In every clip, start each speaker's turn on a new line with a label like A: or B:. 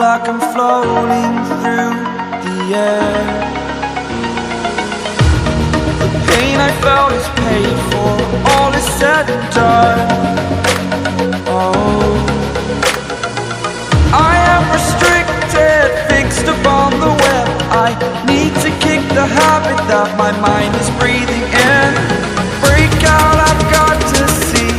A: like I'm floating through the air. The pain I felt is paid for, all is said and done. Oh, I am restricted, fixed upon the web. I need to kick the habit that my mind is breathing in. Break out, I've got to see.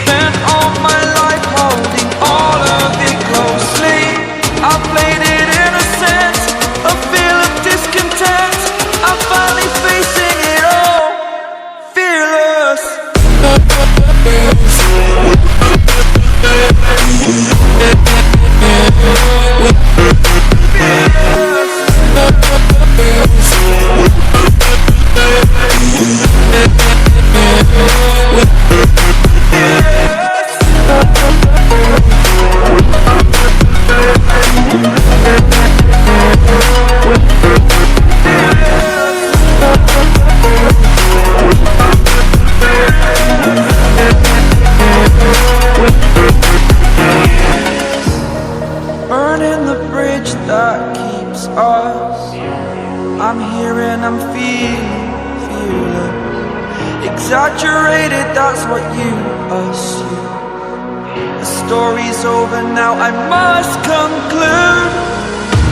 A: Spent all my life holding all of it closely. I played it innocent, a feel of discontent. I'm finally facing it all, fearless. Burning the bridge that keeps us. I'm here and I'm feeling fearless. Exaggerated, that's what you assume. The story's over now, I must conclude.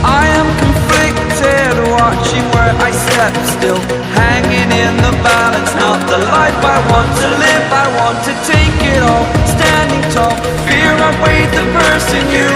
A: I am conflicted, watching where I step still, hanging in the balance. Not the life I want to live, I want to take it all. Standing tall, fear I weighed the person you